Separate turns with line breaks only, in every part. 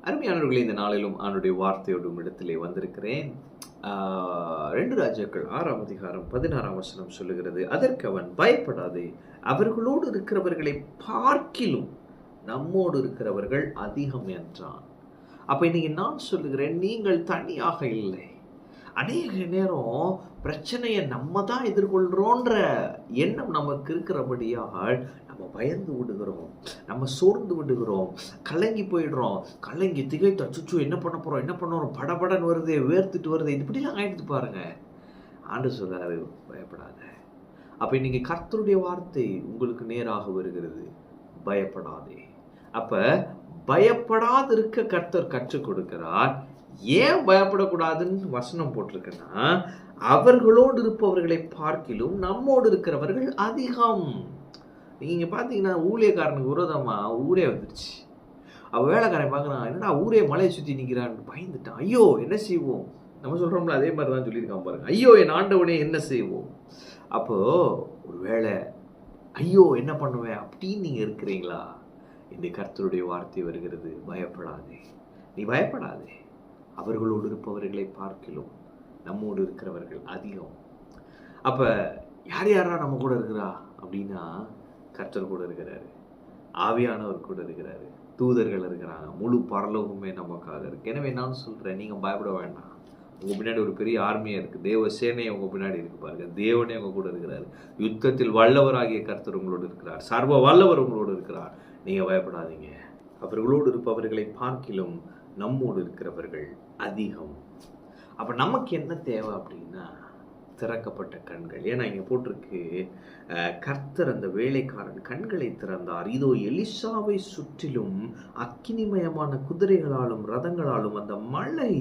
அருமையானவர்களே, இந்த நாளிலும் ஆண்டுடைய வார்த்தையோடும் இடத்திலே வந்திருக்கிறேன். 2 ராஜாக்கள் 6ஆம் அதிகாரம் 16ஆம் வசனம் சொல்லுகிறது, அதற்கு அவன், பயப்படாதே, அவர்களோடு இருக்கிறவர்களை பார்க்கிலும் நம்மோடு இருக்கிறவர்கள் அதிகம் என்றான். அப்ப இன்னைக்கு நான் சொல்லுகிறேன், நீங்கள் தனியாக இல்லை. அநேக நேரம் பிரச்சனையை நம்ம தான் எதிர்கொள்கிறோன்ற எண்ணம் நமக்கு இருக்கிறபடியால் நம்ம பயந்து விடுகிறோம், நம்ம சோர்ந்து விடுகிறோம், கலங்கி போயிடுறோம். கலங்கி திகைத்து அச்சுச்சோ என்ன பண்ண போகிறோம், படபடன்னு வருது, வேர்த்துட்டு வருது, இப்படிலாம் ஆயிடுத்து பாருங்க. ஆண்டு சொல்றாரு, பயப்படாத. அப்போ இன்னைக்கு கர்த்தருடைய வார்த்தை உங்களுக்கு நேராக வருகிறது, பயப்படாதே. அப்போ பயப்படாது இருக்க கர்த்தர் கற்றுக் கொடுக்கிறார். ஏன் பயப்படக்கூடாதுன்னு வசனம் போட்டிருக்குன்னா, அவர்களோடு இருப்பவர்களை பார்க்கிலும் நம்மோடு இருக்கிறவர்கள் அதிகம். நீங்க பார்த்தீங்கன்னா, ஊழியக்காரனுக்கு விரோதமா ஊரே வந்துருச்சு. அவ வேலைக்காரன் பார்க்குறான், என்னடா ஊரே மலையை சுற்றி நிற்கிறான்னு பயந்துட்டான். ஐயோ என்ன செய்வோம், நம்ம சொல்கிறோம்ல அதே மாதிரி தான் சொல்லியிருக்கான் பாருங்க. ஐயோ என் ஆண்டவனே என்ன செய்வோம். அப்போ ஒரு வேளை ஐயோ என்ன பண்ணுவேன் அப்படின்னு நீங்கள் இருக்கிறீங்களா? இந்த கர்த்தருடைய வார்த்தை வருகிறது, பயப்படாதே, நீ பயப்படாதே. அவர்களோடு இருப்பவர்களை பார்க்கிலும் நம்மோடு இருக்கிறவர்கள் அதிகம். அப்போ யார் யாரா நம்ம கூட இருக்கிறா அப்படின்னா, கர்த்தர் கூட இருக்கிறாரு, ஆவியானவர் கூட இருக்கிறாரு, தூதர்கள் இருக்கிறாங்க, முழு பரலோகமே நமக்காக இருக்கு. எனவே நான் சொல்கிறேன், நீங்கள் பயப்பட வேண்டாம். உங்கள் பின்னாடி ஒரு பெரிய ஆர்மியாக இருக்குது, தேவ சேனை உங்கள் பின்னாடி இருக்கு பாருங்க. தேவனே உங்கள் கூட இருக்கிறாரு. யுத்தத்தில் வல்லவராகிய கர்த்தர் உங்களோடு இருக்கிறார், சர்வ வல்லவர் உங்களோடு இருக்கிறார். நீங்கள் பயப்படாதீங்க. அவர்களோடு இருப்பவர்களை பார்க்கிலும் நம்மோடு இருக்கிறவர்கள் அதிகம். அப்போ நமக்கு என்ன தேவை அப்படின்னா, திறக்கப்பட்ட கண்கள். ஏன்னா இங்கே போட்டிருக்கு, கர்த்தர் அந்த வேலைக்காரன் கண்களை திறந்தார், இதோ எலிசாவை சுற்றிலும் அக்கினிமயமான குதிரைகளாலும் ரதங்களாலும் அந்த மலை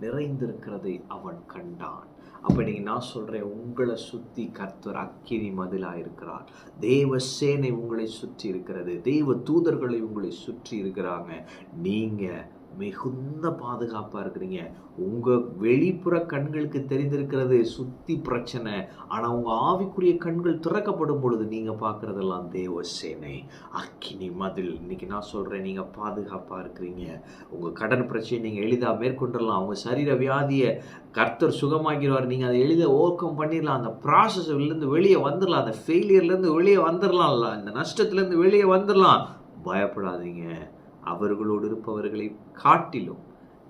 நிறைந்திருக்கிறதை அவன் கண்டான். அப்போ இன்னைக்கு நான் சொல்கிறேன், உங்களை சுற்றி கர்த்தர் அக்கினி மதிலாக இருக்கிறார். தேவ சேனை உங்களை சுற்றி இருக்கிறது, தெய்வ தூதர்களை உங்களை சுற்றி இருக்கிறாங்க. நீங்கள் மிகுந்த பாதுகாப்பாக இருக்கிறீங்க. உங்கள் வெளிப்புற கண்களுக்கு தெரிந்திருக்கிறது சுற்றி பிரச்சனை, ஆனால் உங்கள் ஆவிக்குரிய கண்கள் திறக்கப்படும் பொழுது நீங்கள் பார்க்குறதெல்லாம் தேவ சேனை, அக்கினி மதில். இன்னைக்கு நான் சொல்கிறேன், நீங்கள் பாதுகாப்பாக இருக்கிறீங்க. உங்கள் கடன் பிரச்சனை நீங்கள் எளிதாக மேற்கொண்டுடலாம். உங்கள் சரீர வியாதியை கர்த்தர் சுகமாக்கிடுவார். நீங்கள் அதை எளிதாக ஓவர் கம் பண்ணிடலாம். அந்த ப்ராசஸ்லேருந்து வெளியே வந்துடலாம், அந்த ஃபெயிலியர்லேருந்து வெளியே வந்துடலாம்ல, அந்த நஷ்டத்துலேருந்து வெளியே வந்துடலாம். பயப்படாதீங்க. அவர்களோடு இருப்பவர்களை காட்டிலும்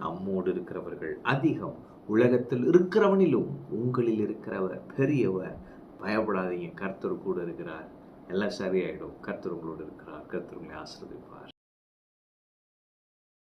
நம்மோடு இருக்கிறவர்கள் அதிகம். உலகத்தில் இருக்கிறவனிலும் உங்களில் இருக்கிறவர் பெரியவர். பயப்படாதீங்க, கர்த்தர் கூட இருக்கிறார். எல்லாம் சரியாயிடும். கர்த்தர் உங்களோடு இருக்கிறார். கர்த்தர் உங்களை ஆசீர்வதிப்பார்.